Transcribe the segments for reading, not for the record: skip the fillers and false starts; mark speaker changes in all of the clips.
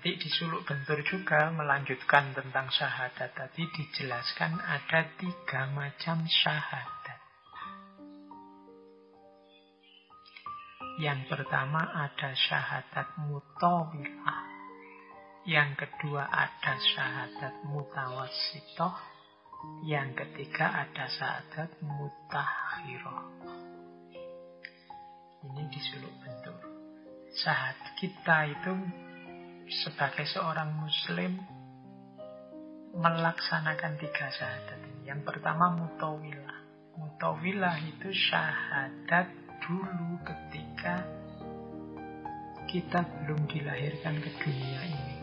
Speaker 1: Nanti di Suluk Bentur juga melanjutkan tentang syahadat. Tadi dijelaskan ada 3 macam syahadat. Yang pertama ada syahadat mutawilah. Yang kedua ada syahadat mutawassithah. Yang ketiga ada syahadat mutakhirah. Ini di Suluk Bentur. Syahadat kita itu sebagai seorang muslim melaksanakan 3 syahadat ini. Yang pertama mutawilah. Mutawilah itu syahadat dulu ketika kita belum dilahirkan ke dunia ini.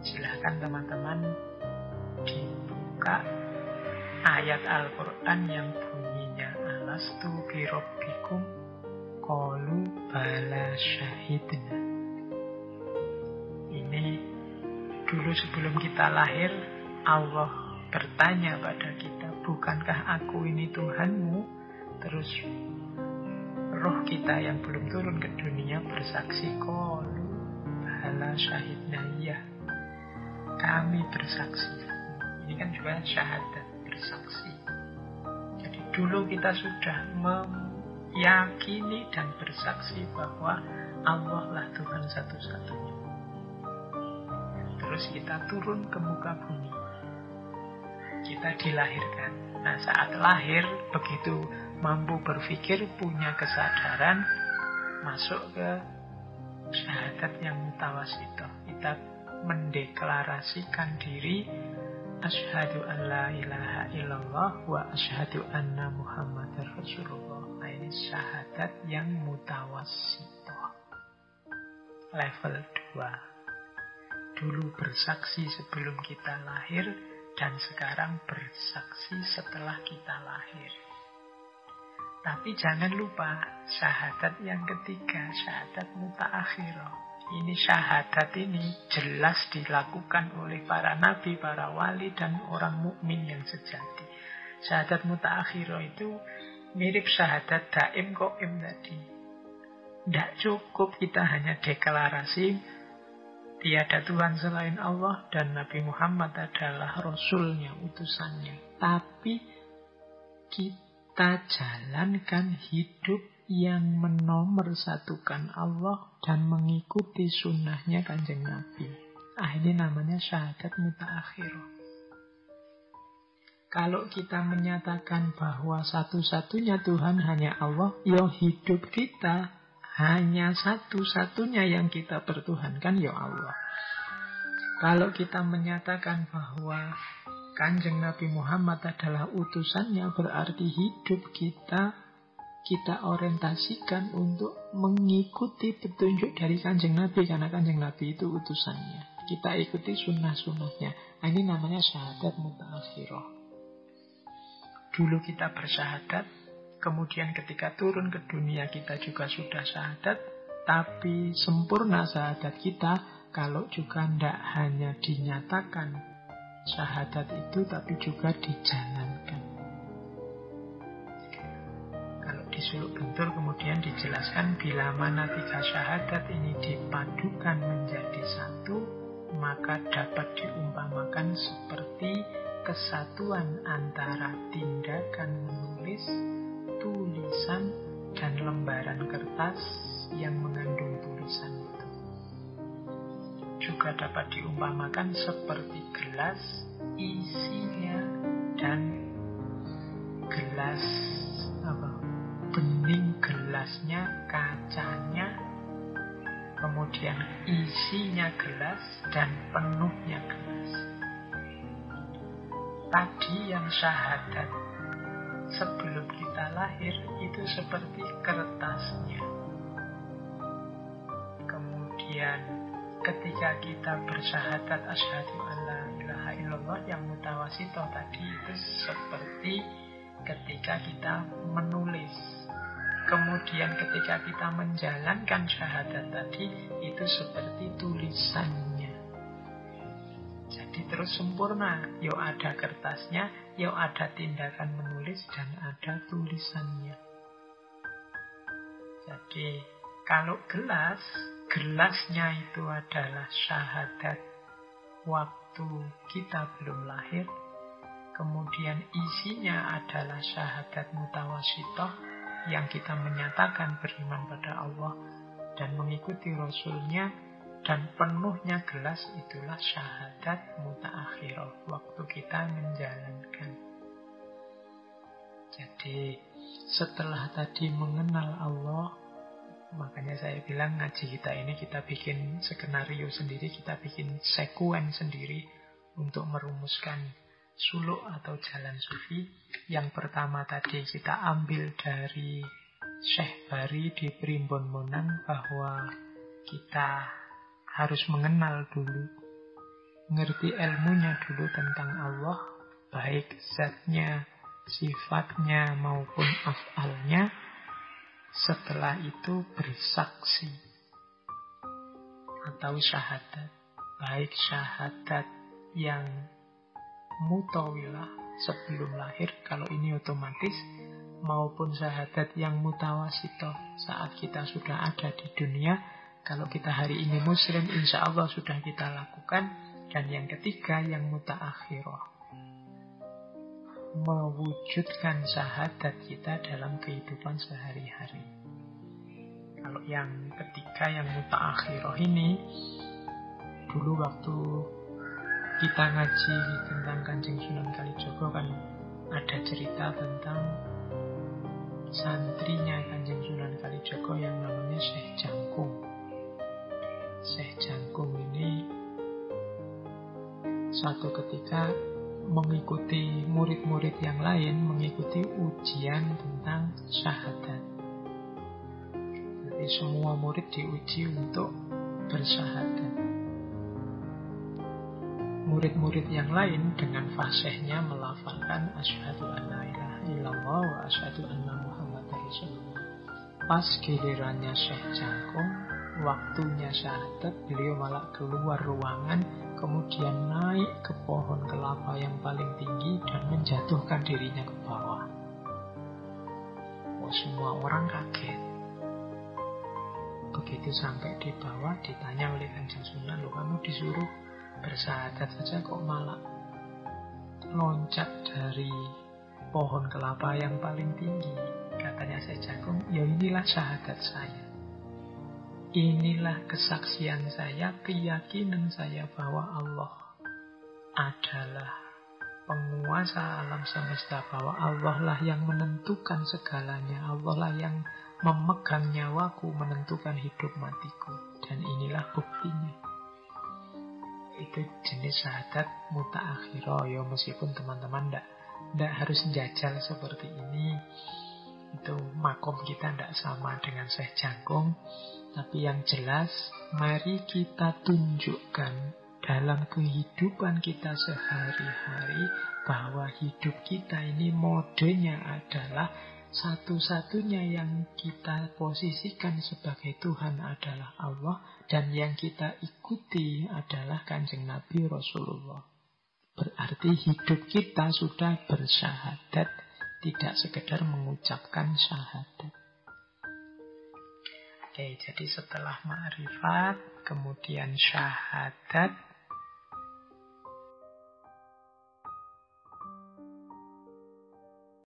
Speaker 1: Silahkan teman-teman dibuka ayat Al-Quran yang bunyinya alastu birabbikum qalu bala syahidna. Ini dulu sebelum kita lahir, Allah bertanya pada kita, bukankah aku ini Tuhanmu? Terus roh kita yang belum turun ke dunia bersaksi, qalu bala syahidna, ya kami bersaksi. Ini kan juga syahadat, bersaksi. Jadi dulu kita sudah yakini dan bersaksi bahwa Allah lah Tuhan satu-satunya. Terus kita turun ke muka bumi. Kita dilahirkan. Nah, saat lahir, begitu mampu berpikir, punya kesadaran, masuk ke syahadat yang mutawassithah. Kita mendeklarasikan diri, asyhadu an la ilaha illallah wa asyhadu anna muhammadar rasulullah. Nah, ini syahadat yang mutawassithah. Level 2. Dulu bersaksi sebelum kita lahir, dan sekarang bersaksi setelah kita lahir. Tapi jangan lupa syahadat yang ketiga, syahadat mutaakhirah. Ini syahadat ini jelas dilakukan oleh para nabi, para wali, dan orang mukmin yang sejati. Syahadat mutaakhirah itu mirip syahadat daim qaim tadi. Tidak cukup kita hanya deklarasi tiada Tuhan selain Allah dan Nabi Muhammad adalah Rasulnya, utusannya. Tapi kita jalankan hidup yang menomorsatukan Allah dan mengikuti sunnahnya Kanjeng Nabi. Ini namanya syahadat mutaakhirah. Kalau kita menyatakan bahwa satu-satunya Tuhan hanya Allah, ya hidup kita hanya satu-satunya yang kita pertuhankan, ya Allah. Kalau kita menyatakan bahwa Kanjeng Nabi Muhammad adalah utusannya, berarti hidup kita orientasikan untuk mengikuti petunjuk dari Kanjeng Nabi, karena Kanjeng Nabi itu utusannya. Kita ikuti sunnah-sunnahnya. Ini namanya syahadat mutaakhirah. Dulu kita bersyahadat, kemudian ketika turun ke dunia kita juga sudah syahadat, tapi sempurna syahadat kita kalau juga tidak hanya dinyatakan syahadat itu, tapi juga dijalankan. Kalau di Suluk Bentur kemudian dijelaskan, bila mana 3 syahadat ini dipadukan menjadi satu, maka dapat diumpamakan seperti kesatuan antara tindakan menulis, tulisan, dan lembaran kertas yang mengandung tulisan itu. Juga dapat diumpamakan seperti gelas, isinya dan gelas bening gelasnya, kacanya, kemudian isinya gelas dan penuhnya gelas. Tadi yang syahadat sebelum kita lahir itu seperti kertasnya. Kemudian ketika kita bersyahadat asyhadu an la ilaha illallah yang mutawassithah tadi, itu seperti ketika kita menulis. Kemudian ketika kita menjalankan syahadat tadi, itu seperti tulisannya. Jadi terus sempurna. Yo ada kertasnya, yo ada tindakan menulis, dan ada tulisannya. Jadi kalau gelas, gelasnya itu adalah syahadat waktu kita belum lahir, kemudian isinya adalah syahadat mutawasitoh yang kita menyatakan beriman pada Allah dan mengikuti Rasulnya, dan penuhnya gelas itulah syahadat mutaakhirah, waktu kita menjalankan. Jadi setelah tadi mengenal Allah, makanya saya bilang ngaji kita ini kita bikin skenario sendiri, kita bikin sekuen sendiri untuk merumuskan suluk atau jalan sufi. Yang pertama tadi kita ambil dari Syekh Bari di Primbon Monan, bahwa kita harus mengenal dulu, ngerti ilmunya dulu tentang Allah, baik zatnya, sifatnya maupun af'alnya. Setelah itu bersaksi atau syahadat, baik syahadat yang mutawilah sebelum lahir, kalau ini otomatis, maupun syahadat yang mutawasitoh saat kita sudah ada di dunia. Kalau kita hari ini muslim, insya Allah sudah kita lakukan. Dan yang ketiga yang mutaakhirah, mewujudkan syahadat kita dalam kehidupan sehari-hari. Kalau yang ketiga yang mutaakhirah ini, dulu waktu kita ngaji tentang Kanjeng Sunan Kalijaga kan ada cerita tentang santrinya Kanjeng Sunan Kalijaga yang namanya Syekh Jangkung. Syekh Jangkung ini suatu ketika mengikuti murid-murid yang lain, mengikuti ujian tentang syahadat. Jadi semua murid diuji untuk bersyahadat. Murid-murid yang lain dengan fasihnya melafalkan asyhadu an la ilaha illallah wa asyhadu anna muhammadar rasulullah. Pas gilirannya Syekh Jangkung, waktunya syahadat, beliau malah keluar ruangan, kemudian naik ke pohon kelapa yang paling tinggi dan menjatuhkan dirinya ke bawah. Semua orang kaget. Begitu sampai di bawah, ditanya oleh Kanjeng Sunan, "Loh, kamu disuruh bersyahadat saja kok malah loncat dari pohon kelapa yang paling tinggi?" Katanya Syekh Jangkung, "Ya inilah syahadat saya. Inilah kesaksian saya, keyakinan saya bahwa Allah adalah penguasa alam semesta, bahwa Allah lah yang menentukan segalanya, Allah lah yang memegang nyawaku, menentukan hidup matiku, dan inilah buktinya." Itu jenis syahadat mutaakhirah. Ya meskipun teman-teman tidak harus jajal seperti ini, itu makom kita tidak sama dengan Syekh Jangkung. Tapi yang jelas, mari kita tunjukkan dalam kehidupan kita sehari-hari bahwa hidup kita ini modenya adalah satu-satunya yang kita posisikan sebagai Tuhan adalah Allah, dan yang kita ikuti adalah Kanjeng Nabi Rasulullah. Berarti hidup kita sudah bersyahadat, tidak sekedar mengucapkan syahadat. Oke, jadi setelah ma'rifat, kemudian syahadat,